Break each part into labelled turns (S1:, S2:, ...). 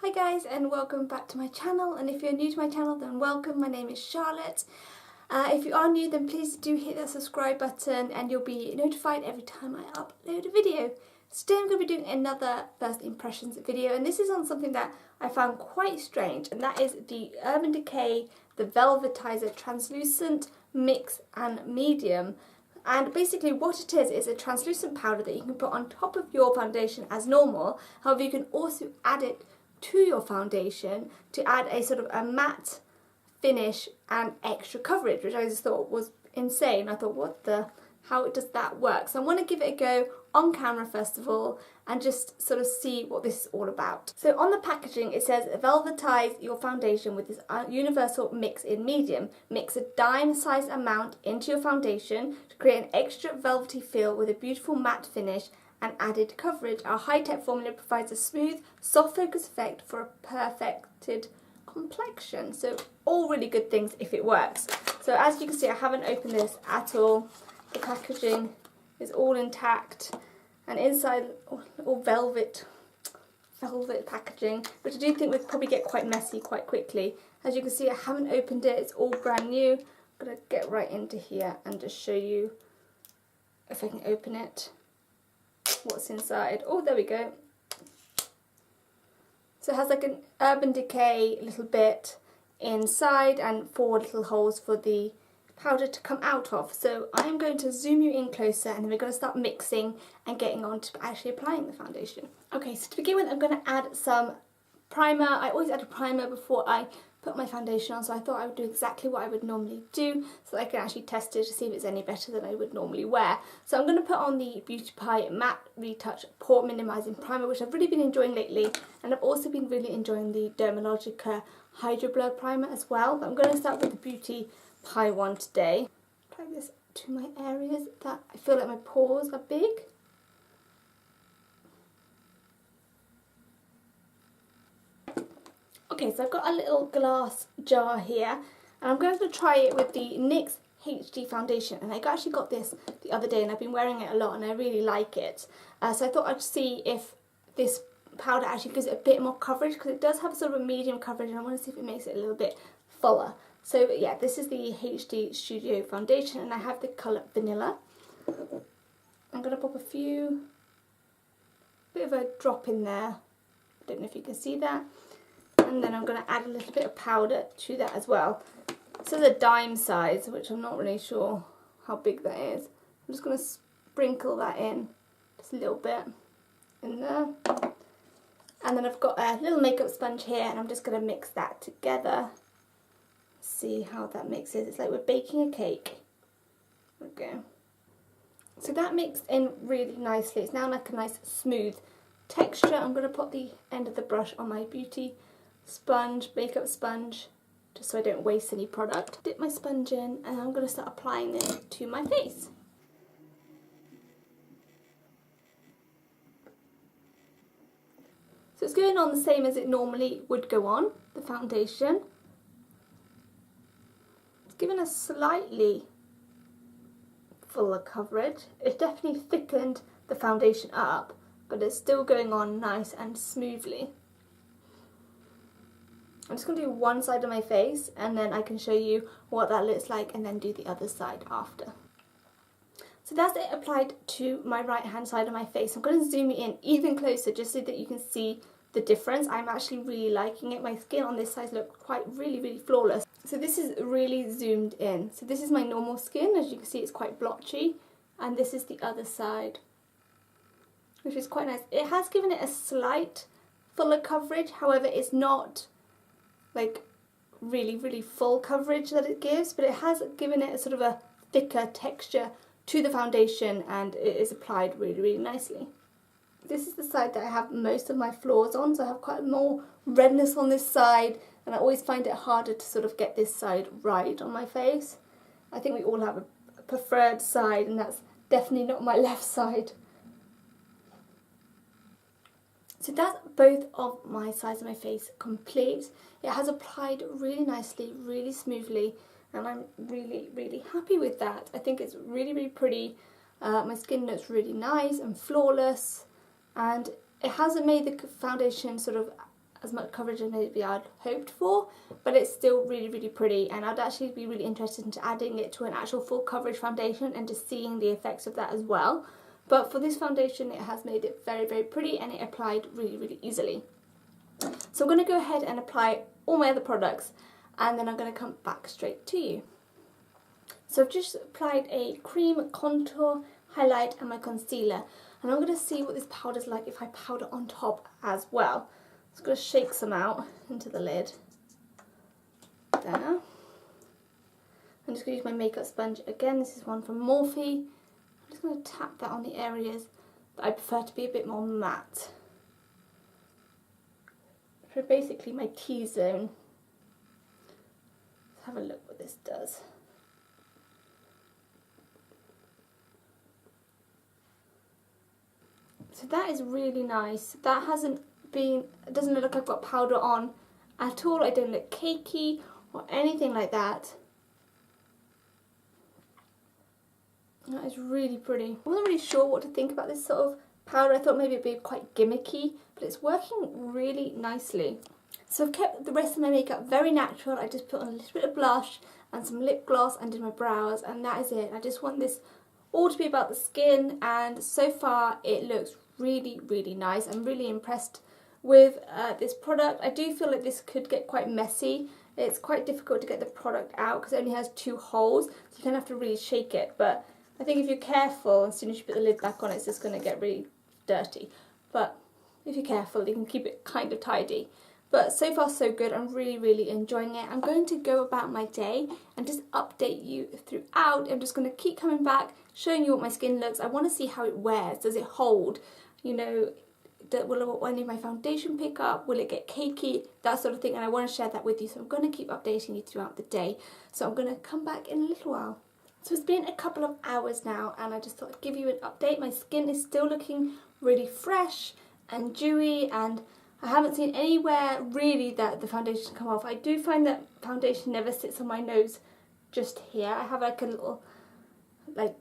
S1: Hi guys, and welcome back to my channel, and if you're new to my channel then welcome. My name is Charlotte. If you are new then please do hit that subscribe button and you'll be notified every time I upload a video. Today I'm going to be doing another first impressions video, and this is on something that I found quite strange, and that is the Urban Decay the Velvetizer Translucent Mix and Medium. And basically what it is a translucent powder that you can put on top of your foundation as normal. However, you can also add it to your foundation to add a sort of a matte finish and extra coverage, which I just thought was insane. I thought, how does that work? So I want to give it a go on camera first of all and just sort of see what this is all about. So on the packaging it says, velvetize your foundation with this universal mix in medium. Mix a dime size amount into your foundation to create an extra velvety feel with a beautiful matte finish and added coverage. Our high-tech formula provides a smooth, soft focus effect for a perfected complexion. So all really good things if it works. So as you can see, I haven't opened this at all. The packaging is all intact, and inside all velvet packaging, which I do think would probably get quite messy quite quickly. As you can see, I haven't opened it, it's all brand new. I'm going to get right into here and just show you, if I can open it, what's inside. Oh, there we go. So it has like an Urban Decay little bit inside and 4 little holes for the powder to come out of. So I'm going to zoom you in closer and then we're going to start mixing and getting on to actually applying the foundation. Okay, so to begin with I'm going to add some primer. I always add a primer before I put my foundation on, so I thought I would do exactly what I would normally do so that I can actually test it to see if it's any better than I would normally wear. So I'm going to put on the Beauty Pie Matte Retouch Pore Minimising Primer, which I've really been enjoying lately, and I've also been really enjoying the Dermalogica Hydro Blur Primer as well. But I'm going to start with the Beauty Pie one today. Apply this to my areas that I feel like my pores are big. Okay, so I've got a little glass jar here, and I'm going to try it with the NYX HD foundation, and I actually got this the other day and I've been wearing it a lot and I really like it. So I thought I'd see if this powder actually gives it a bit more coverage, because it does have sort of a medium coverage and I want to see if it makes it a little bit fuller. So yeah, this is the HD Studio foundation and I have the colour Vanilla. I'm going to pop bit of a drop in there, I don't know if you can see that. And then I'm going to add a little bit of powder to that as well. This is a dime size, which I'm not really sure how big that is. I'm just going to sprinkle that in, just a little bit in there. And then I've got a little makeup sponge here and I'm just going to mix that together. See how that mixes. It's like we're baking a cake. Okay. So that mixed in really nicely. It's now like a nice smooth texture. I'm going to put the end of the brush on my beauty makeup sponge, just so I don't waste any product. Dip my sponge in and I'm going to start applying it to my face. So it's going on the same as it normally would go on, the foundation. It's given a slightly fuller coverage. It's definitely thickened the foundation up, but it's still going on nice and smoothly. I'm just going to do one side of my face and then I can show you what that looks like and then do the other side after. So that's it applied to my right hand side of my face. I'm going to zoom it in even closer just so that you can see the difference. I'm actually really liking it. My skin on this side looks really flawless. So this is really zoomed in. So this is my normal skin. As you can see, it's quite blotchy, and this is the other side, which is quite nice. It has given it a slight fuller coverage, however it's not like really full coverage that it gives, but it has given it a sort of a thicker texture to the foundation and it is applied really nicely. This is the side that I have most of my flaws on, so I have quite more redness on this side and I always find it harder to sort of get this side right on my face. I think we all have a preferred side and that's definitely not my left side. So that's both of my sides of my face complete. It has applied really nicely, really smoothly, and I'm really happy with that. I think it's really pretty. My skin looks really nice and flawless, and it hasn't made the foundation sort of as much coverage as maybe I'd hoped for, but it's still really, really pretty, and I'd actually be really interested into adding it to an actual full coverage foundation and just seeing the effects of that as well. But for this foundation, it has made it very, very pretty, and it applied really, really easily. So I'm going to go ahead and apply all my other products, and then I'm going to come back straight to you. So I've just applied a cream contour, highlight and my concealer, and I'm going to see what this powder's like if I powder on top as well. So I'm going to shake some out into the lid. There. I'm just going to use my makeup sponge again. This is one from Morphe. I'm just going to tap that on the areas that I prefer to be a bit more matte. For basically my T-zone. Let's have a look what this does. So that is really nice. That it doesn't look like I've got powder on at all. I don't look cakey or anything like that. That is really pretty. I wasn't really sure what to think about this sort of powder. I thought maybe it'd be quite gimmicky, but it's working really nicely. So I've kept the rest of my makeup very natural. I just put on a little bit of blush and some lip gloss and did my brows, and that is it. I just want this all to be about the skin, and so far it looks really, really nice. I'm really impressed with this product. I do feel like this could get quite messy. It's quite difficult to get the product out because it only has 2 holes, so you kind of have to really shake it. But I think if you're careful, as soon as you put the lid back on, it's just going to get really dirty. But if you're careful, you can keep it kind of tidy. But so far so good. I'm really, really enjoying it. I'm going to go about my day and just update you throughout. I'm just going to keep coming back, showing you what my skin looks. I want to see how it wears. Does it hold? You know, will any of my foundation pick up? Will it get cakey? That sort of thing. And I want to share that with you. So I'm going to keep updating you throughout the day. So I'm going to come back in a little while. So it's been a couple of hours now, and I just thought I'd give you an update. My skin is still looking really fresh and dewy, and I haven't seen anywhere really that the foundation come off. I do find that foundation never sits on my nose just here. I have like a little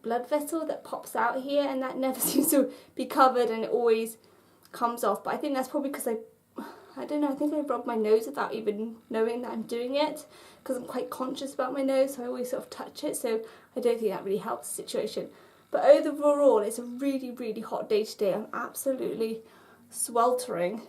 S1: blood vessel that pops out here, and that never seems to be covered, and it always comes off. But I think that's probably because I don't know, I think I rub my nose without even knowing that I'm doing it, because I'm quite conscious about my nose, so I always sort of touch it, so I don't think that really helps the situation. But overall, it's a really, really hot day today. I'm absolutely sweltering.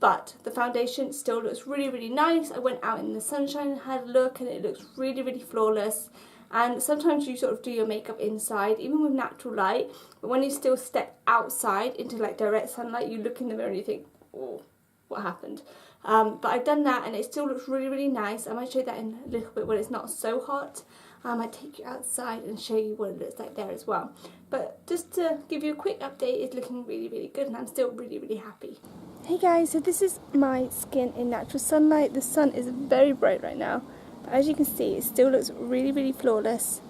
S1: But the foundation still looks really, really nice. I went out in the sunshine and had a look, and it looks really, really flawless. And sometimes you sort of do your makeup inside, even with natural light, but when you still step outside into like direct sunlight, you look in the mirror and you think, oh, what happened? But I've done that, and it still looks really, really nice. I might show you that in a little bit when it's not so hot. I might take you outside and show you what it looks like there as well. But just to give you a quick update, it's looking really, really good, and I'm still really, really happy. Hey guys, so this is my skin in natural sunlight. The sun is very bright right now, but as you can see, it still looks really, really flawless,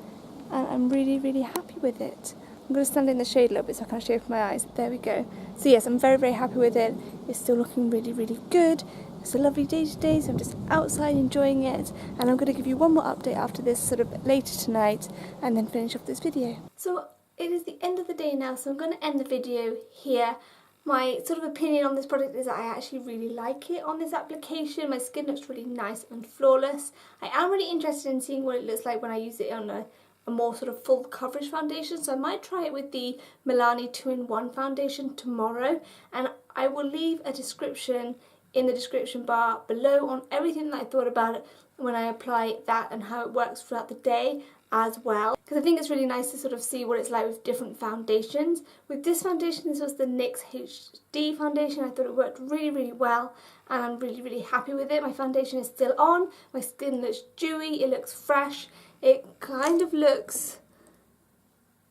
S1: and I'm really, really happy with it. I'm going to stand in the shade a little bit so I can show you with my eyes. There we go. So yes, I'm very, very happy with it. It's still looking really, really good. It's a lovely day today, so I'm just outside enjoying it, and I'm going to give you one more update after this sort of later tonight, and then finish off this video. So it is the end of the day now, so I'm going to end the video here. My sort of opinion on this product is that I actually really like it on this application. My skin looks really nice and flawless. I am really interested in seeing what it looks like when I use it on a more sort of full coverage foundation, so I might try it with the Milani 2-in-1 foundation tomorrow, and I will leave a description in the description bar below on everything that I thought about it when I apply that and how it works throughout the day as well, because I think it's really nice to sort of see what it's like with different foundations. With this foundation, this was the NYX HD foundation. I thought it worked really, really well, and I'm really, really happy with it. My foundation is still on, my skin looks dewy, it looks fresh, it kind of looks,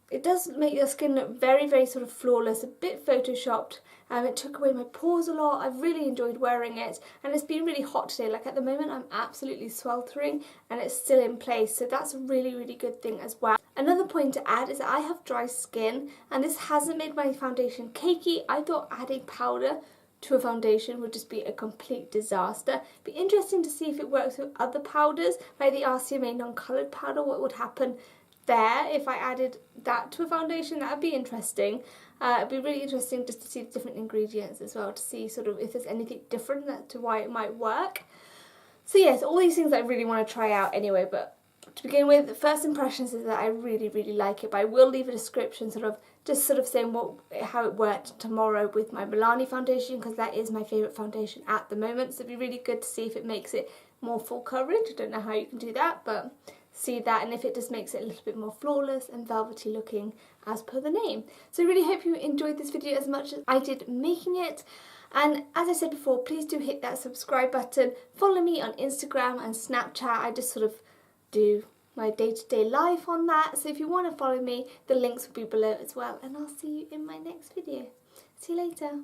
S1: it does make your skin look very, very sort of flawless, a bit photoshopped. It took away my pores a lot. I've really enjoyed wearing it, and it's been really hot today. Like at the moment I'm absolutely sweltering, and it's still in place, so that's a really, really good thing as well. Another point to add is that I have dry skin, and this hasn't made my foundation cakey. I thought adding powder to a foundation would just be a complete disaster. It'd be interesting to see if it works with other powders, like the RCMA non-coloured powder, what would happen there if I added that to a foundation. That would be interesting. It'd be really interesting just to see the different ingredients as well, to see sort of if there's anything different to why it might work. So yes, all these things I really want to try out anyway, but to begin with, the first impressions is that I really, really like it, but I will leave a description just saying how it worked tomorrow with my Milani foundation, because that is my favourite foundation at the moment. So it'd be really good to see if it makes it more full coverage. I don't know how you can do that, but see that, and if it just makes it a little bit more flawless and velvety looking as per the name. So I really hope you enjoyed this video as much as I did making it. And as I said before, please do hit that subscribe button. Follow me on Instagram and Snapchat. I just sort of do my day-to-day life on that. So if you want to follow me, the links will be below as well. And I'll see you in my next video. See you later.